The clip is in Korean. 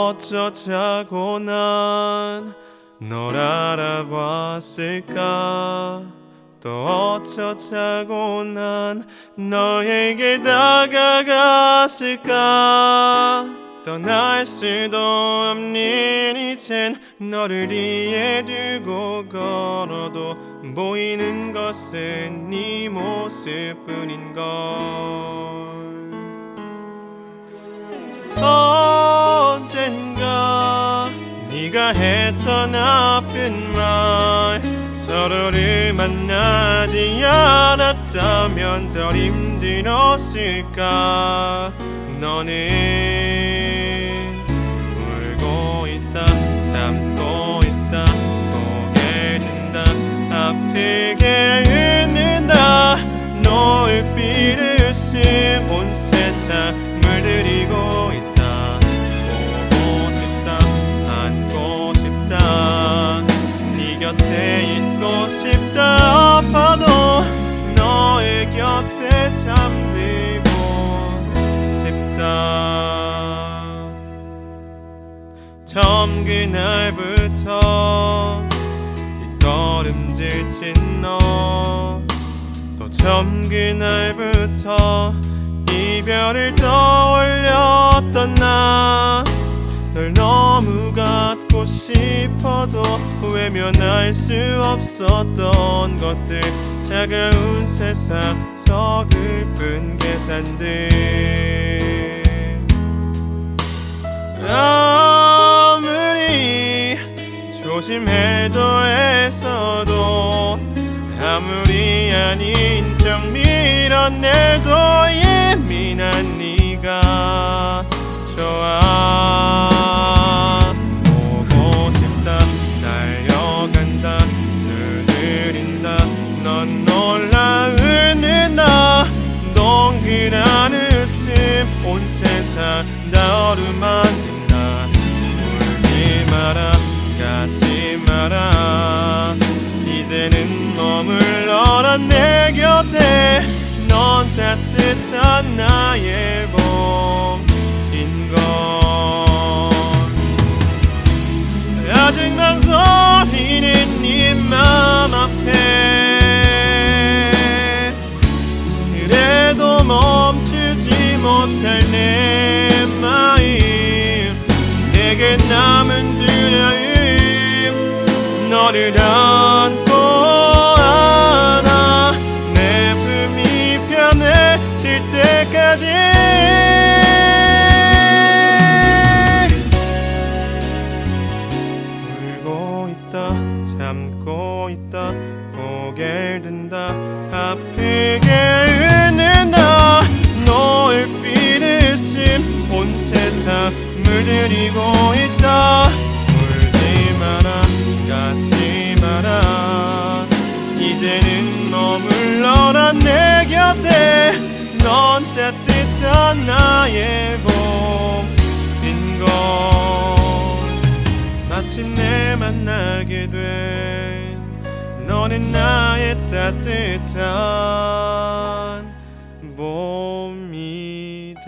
어쩌자고 난 널 알아봤을까. 또 어쩌자고 난 너에게 다가갔을까. 떠날 수도 없는 이젠 너를 이에 두고 걸어도 보이는 것은 네 모습뿐인걸. 언젠가 네가 했던 나쁜 말, 서로를 만나지 않았다면 덜 힘들었을까. 너는 울고 있다, 참고 있다, 고개 든다, 아프게 웃는다. 노을빛을 웃음 온 세상 물들이고 있다. 보고 싶다, 안고 싶다, 네 곁에 있고 싶다. 아파도 너의 곁에 잠들고 처음 그날부터 뒷걸음질 너, 또 처음 그날부터 이별을 떠올렸던 나. 널 너무 갖고 싶어도 외면할 수 없었던 것들, 차가운 세상 서글픈 계산들. 아무리 조심해도 애써도, 아무리 아닌 척 밀어내도 예민한 네가 좋아. 보고 싶다, 달려간다, 두드린다, 넌 놀라 웃는다. 동그란 웃음 온 세상 다 어루만진다. 울지 마라, 가지 마라, 이제는 머물러라 내 곁에. 넌 따뜻한 나의 봄인걸. 아직 망설이는 네 맘 앞에 그래도 멈추지 못할 내 마음, 내게 남은 두려움 너를 안고 안아. 내 품이 편해질 때까지 울고 있다, 참고 있다, 고개를 든다, 아프게 웃는다. 노을빛을 웃음 온 세상 물들이고 있다. 울지 마라, 가지 마라, 이제는 머물러라 내 곁에. 넌 따뜻한 나의 봄인걸. 마침내 만나게 된 너는 나의 따뜻한 봄이다.